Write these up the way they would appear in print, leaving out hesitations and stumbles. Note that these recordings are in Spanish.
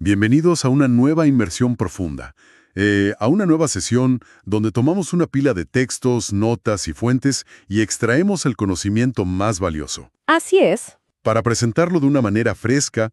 Bienvenidos a una nueva inmersión profunda, a una nueva sesión donde tomamos una pila de textos, notas y fuentes y extraemos el conocimiento más valioso. Así es. Para presentarlo de una manera fresca,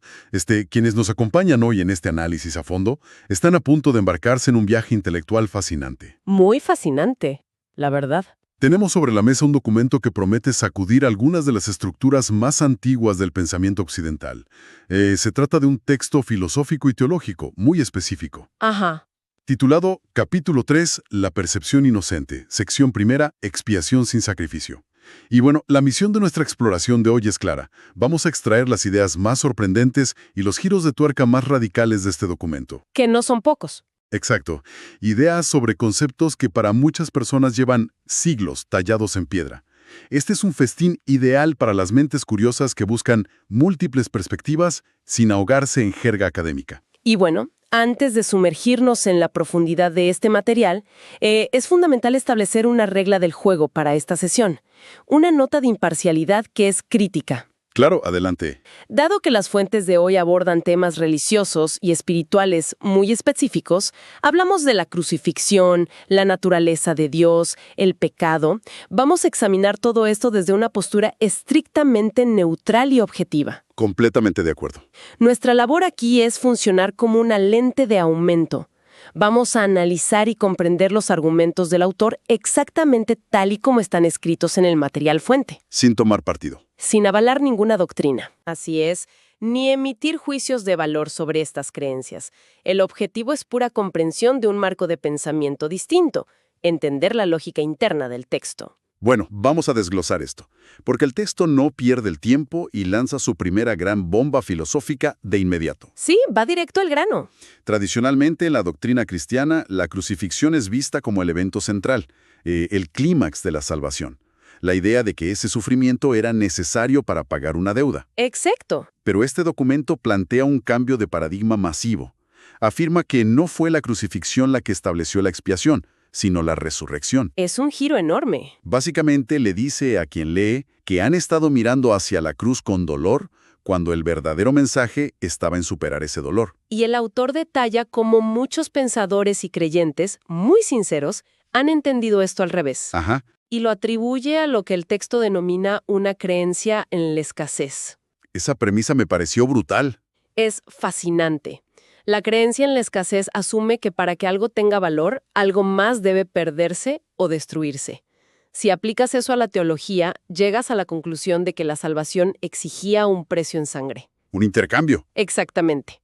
quienes nos acompañan hoy en este análisis a fondo están a punto de embarcarse en un viaje intelectual fascinante. Muy fascinante, la verdad. Tenemos sobre la mesa un documento que promete sacudir algunas de las estructuras más antiguas del pensamiento occidental. Se trata de un texto filosófico y teológico muy específico. Ajá. Titulado Capítulo 3, La percepción inocente, sección primera, Expiación sin sacrificio. Y bueno, la misión de nuestra exploración de hoy es clara. Vamos a extraer las ideas más sorprendentes y los giros de tuerca más radicales de este documento. Que no son pocos. Exacto. Ideas sobre conceptos que para muchas personas llevan siglos tallados en piedra. Este es un festín ideal para las mentes curiosas que buscan múltiples perspectivas sin ahogarse en jerga académica. Y bueno, antes de sumergirnos en la profundidad de este material, es fundamental establecer una regla del juego para esta sesión. Una nota de imparcialidad que es crítica. Claro, adelante. Dado que las fuentes de hoy abordan temas religiosos y espirituales muy específicos, hablamos de la crucifixión, la naturaleza de Dios, el pecado. Vamos a examinar todo esto desde una postura estrictamente neutral y objetiva. Completamente de acuerdo. Nuestra labor aquí es funcionar como una lente de aumento. Vamos a analizar y comprender los argumentos del autor exactamente tal y como están escritos en el material fuente. Sin tomar partido. Sin avalar ninguna doctrina. Así es, ni emitir juicios de valor sobre estas creencias. El objetivo es pura comprensión de un marco de pensamiento distinto, entender la lógica interna del texto. Bueno, vamos a desglosar esto, porque el texto no pierde el tiempo y lanza su primera gran bomba filosófica de inmediato. Sí, va directo al grano. Tradicionalmente, en la doctrina cristiana, la crucifixión es vista como el evento central, el clímax de la salvación. La idea de que ese sufrimiento era necesario para pagar una deuda. Exacto. Pero este documento plantea un cambio de paradigma masivo. Afirma que no fue la crucifixión la que estableció la expiación, sino la resurrección. Es un giro enorme. Básicamente le dice a quien lee que han estado mirando hacia la cruz con dolor cuando el verdadero mensaje estaba en superar ese dolor. Y el autor detalla cómo muchos pensadores y creyentes, muy sinceros, han entendido esto al revés. Ajá. Y lo atribuye a lo que el texto denomina una creencia en la escasez. Esa premisa me pareció brutal. Es fascinante. La creencia en la escasez asume que para que algo tenga valor, algo más debe perderse o destruirse. Si aplicas eso a la teología, llegas a la conclusión de que la salvación exigía un precio en sangre. Un intercambio. Exactamente.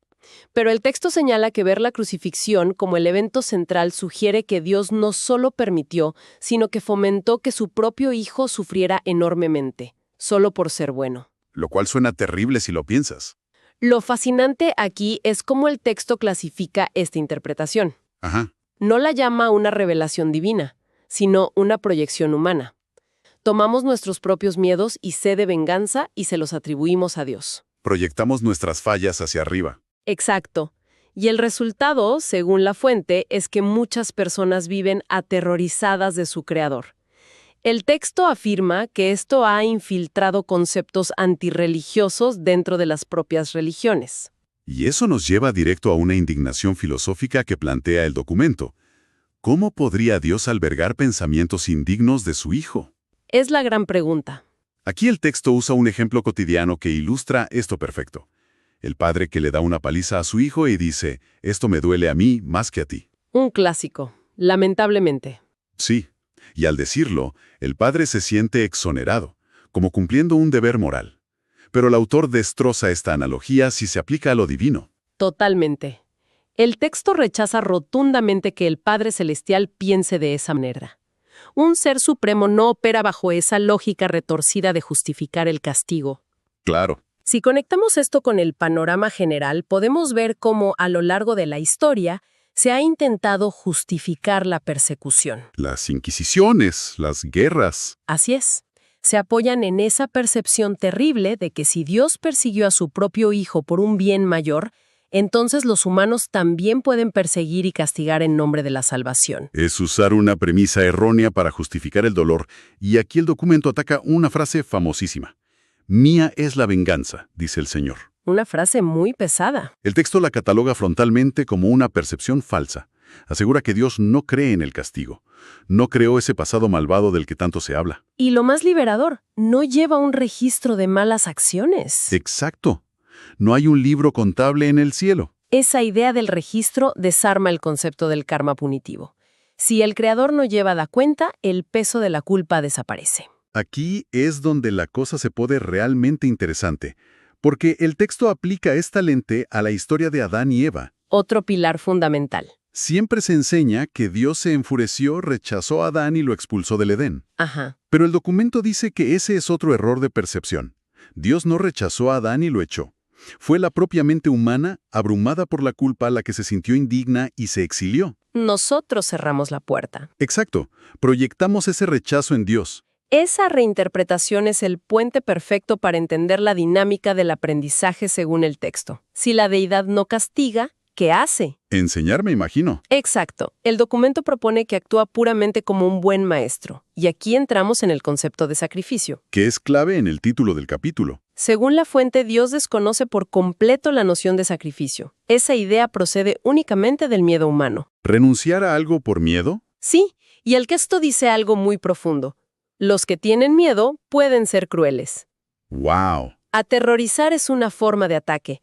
Pero el texto señala que ver la crucifixión como el evento central sugiere que Dios no solo permitió, sino que fomentó que su propio Hijo sufriera enormemente, solo por ser bueno. Lo cual suena terrible si lo piensas. Lo fascinante aquí es cómo el texto clasifica esta interpretación. Ajá. No la llama una revelación divina, sino una proyección humana. Tomamos nuestros propios miedos y sed de venganza y se los atribuimos a Dios. Proyectamos nuestras fallas hacia arriba. Exacto. Y el resultado, según la fuente, es que muchas personas viven aterrorizadas de su creador. El texto afirma que esto ha infiltrado conceptos antirreligiosos dentro de las propias religiones. Y eso nos lleva directo a una indignación filosófica que plantea el documento. ¿Cómo podría Dios albergar pensamientos indignos de su Hijo? Es la gran pregunta. Aquí el texto usa un ejemplo cotidiano que ilustra esto perfecto. El padre que le da una paliza a su hijo y dice, esto me duele a mí más que a ti. Un clásico, lamentablemente. Sí, y al decirlo, el padre se siente exonerado, como cumpliendo un deber moral. Pero el autor destroza esta analogía si se aplica a lo divino. Totalmente. El texto rechaza rotundamente que el Padre Celestial piense de esa manera. Un ser supremo no opera bajo esa lógica retorcida de justificar el castigo. Claro. Si conectamos esto con el panorama general, podemos ver cómo, a lo largo de la historia, se ha intentado justificar la persecución. Las inquisiciones, las guerras. Así es. Se apoyan en esa percepción terrible de que si Dios persiguió a su propio Hijo por un bien mayor, entonces los humanos también pueden perseguir y castigar en nombre de la salvación. Es usar una premisa errónea para justificar el dolor, y aquí el documento ataca una frase famosísima. Mía es la venganza, dice el Señor. Una frase muy pesada. El texto la cataloga frontalmente como una percepción falsa. Asegura que Dios no cree en el castigo. No creó ese pasado malvado del que tanto se habla. Y lo más liberador, no lleva un registro de malas acciones. Exacto. No hay un libro contable en el cielo. Esa idea del registro desarma el concepto del karma punitivo. Si el creador no lleva la cuenta, el peso de la culpa desaparece. Aquí es donde la cosa se pone realmente interesante, porque el texto aplica esta lente a la historia de Adán y Eva. Otro pilar fundamental. Siempre se enseña que Dios se enfureció, rechazó a Adán y lo expulsó del Edén. Ajá. Pero el documento dice que ese es otro error de percepción. Dios no rechazó a Adán y lo echó. Fue la propia mente humana, abrumada por la culpa, la que se sintió indigna y se exilió. Nosotros cerramos la puerta. Exacto. Proyectamos ese rechazo en Dios. Esa reinterpretación es el puente perfecto para entender la dinámica del aprendizaje según el texto. Si la deidad no castiga, ¿qué hace? Enseñar, me imagino. Exacto. El documento propone que actúa puramente como un buen maestro. Y aquí entramos en el concepto de sacrificio. Que es clave en el título del capítulo. Según la fuente, Dios desconoce por completo la noción de sacrificio. Esa idea procede únicamente del miedo humano. ¿Renunciar a algo por miedo? Sí, y el texto dice algo muy profundo. Los que tienen miedo pueden ser crueles. ¡Wow! Aterrorizar es una forma de ataque.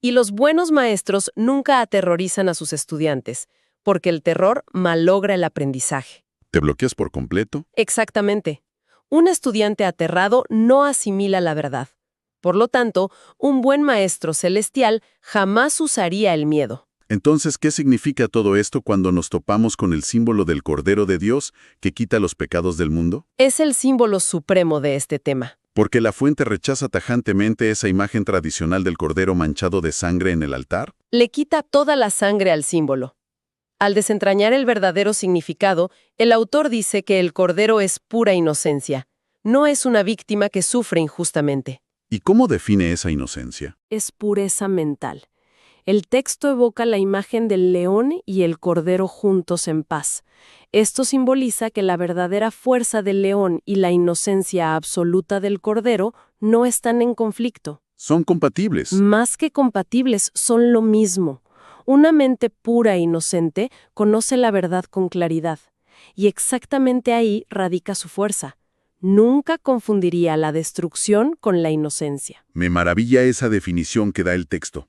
Y los buenos maestros nunca aterrorizan a sus estudiantes, porque el terror malogra el aprendizaje. ¿Te bloqueas por completo? Exactamente. Un estudiante aterrado no asimila la verdad. Por lo tanto, un buen maestro celestial jamás usaría el miedo. Entonces, ¿qué significa todo esto cuando nos topamos con el símbolo del Cordero de Dios que quita los pecados del mundo? Es el símbolo supremo de este tema. ¿Porque la fuente rechaza tajantemente esa imagen tradicional del Cordero manchado de sangre en el altar? Le quita toda la sangre al símbolo. Al desentrañar el verdadero significado, el autor dice que el Cordero es pura inocencia. No es una víctima que sufre injustamente. ¿Y cómo define esa inocencia? Es pureza mental. El texto evoca la imagen del león y el cordero juntos en paz. Esto simboliza que la verdadera fuerza del león y la inocencia absoluta del cordero no están en conflicto. Son compatibles. Más que compatibles, son lo mismo. Una mente pura e inocente conoce la verdad con claridad, y exactamente ahí radica su fuerza. Nunca confundiría la destrucción con la inocencia. Me maravilla esa definición que da el texto.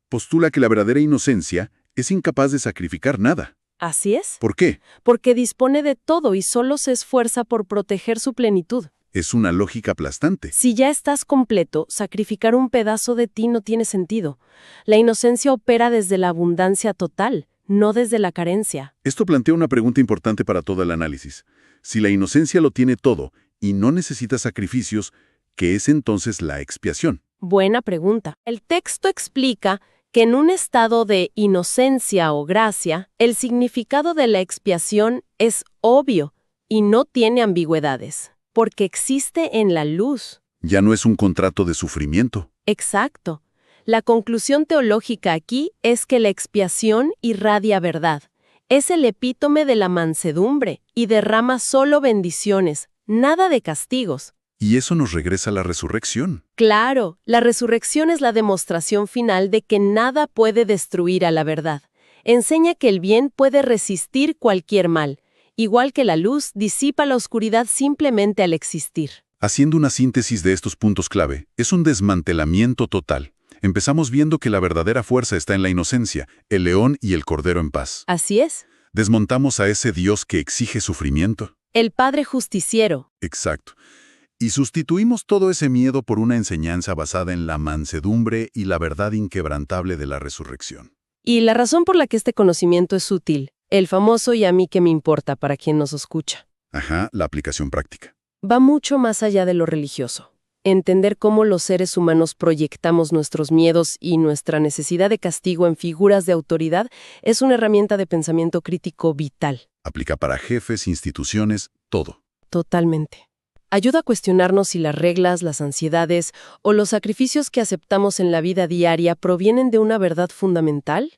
Postula que la verdadera inocencia es incapaz de sacrificar nada. ¿Así es? ¿Por qué? Porque dispone de todo y solo se esfuerza por proteger su plenitud. Es una lógica aplastante. Si ya estás completo, sacrificar un pedazo de ti no tiene sentido. La inocencia opera desde la abundancia total, no desde la carencia. Esto plantea una pregunta importante para todo el análisis. Si la inocencia lo tiene todo y no necesita sacrificios, ¿qué es entonces la expiación? Buena pregunta. El texto explica que en un estado de inocencia o gracia, el significado de la expiación es obvio y no tiene ambigüedades, porque existe en la luz. Ya no es un contrato de sufrimiento. Exacto. La conclusión teológica aquí es que la expiación irradia verdad. Es el epítome de la mansedumbre y derrama solo bendiciones, nada de castigos. Y eso nos regresa a la resurrección. Claro, la resurrección es la demostración final de que nada puede destruir a la verdad. Enseña que el bien puede resistir cualquier mal, igual que la luz disipa la oscuridad simplemente al existir. Haciendo una síntesis de estos puntos clave, es un desmantelamiento total. Empezamos viendo que la verdadera fuerza está en la inocencia, el león y el cordero en paz. Así es. Desmontamos a ese Dios que exige sufrimiento. El Padre Justiciero. Exacto. Y sustituimos todo ese miedo por una enseñanza basada en la mansedumbre y la verdad inquebrantable de la resurrección. Y la razón por la que este conocimiento es útil, el famoso y a mí que me importa para quien nos escucha, Ajá, la aplicación práctica. va mucho más allá de lo religioso. Entender cómo los seres humanos proyectamos nuestros miedos y nuestra necesidad de castigo en figuras de autoridad es una herramienta de pensamiento crítico vital. Aplica para jefes, instituciones, todo. Totalmente. Ayuda a cuestionarnos si las reglas, las ansiedades o los sacrificios que aceptamos en la vida diaria provienen de una verdad fundamental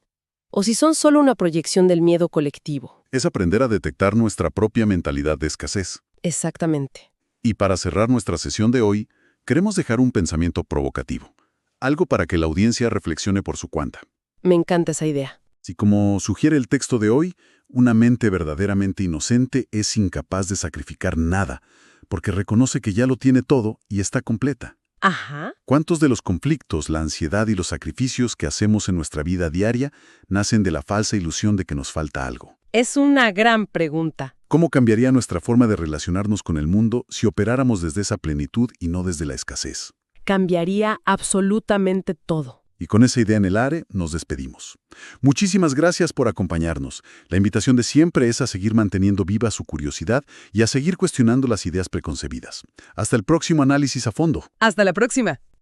o si son solo una proyección del miedo colectivo. Es aprender a detectar nuestra propia mentalidad de escasez. Exactamente. Y para cerrar nuestra sesión de hoy, queremos dejar un pensamiento provocativo. algo para que la audiencia reflexione por su cuenta. Me encanta esa idea. Si, como sugiere el texto de hoy, una mente verdaderamente inocente es incapaz de sacrificar nada, porque reconoce que ya lo tiene todo y está completa. Ajá. ¿Cuántos de los conflictos, la ansiedad y los sacrificios que hacemos en nuestra vida diaria nacen de la falsa ilusión de que nos falta algo? Es una gran pregunta. ¿Cómo cambiaría nuestra forma de relacionarnos con el mundo si operáramos desde esa plenitud y no desde la escasez? Cambiaría absolutamente todo. Y con esa idea en el aire, nos despedimos. Muchísimas gracias por acompañarnos. La invitación de siempre es a seguir manteniendo viva su curiosidad y a seguir cuestionando las ideas preconcebidas. Hasta el próximo análisis a fondo. Hasta la próxima.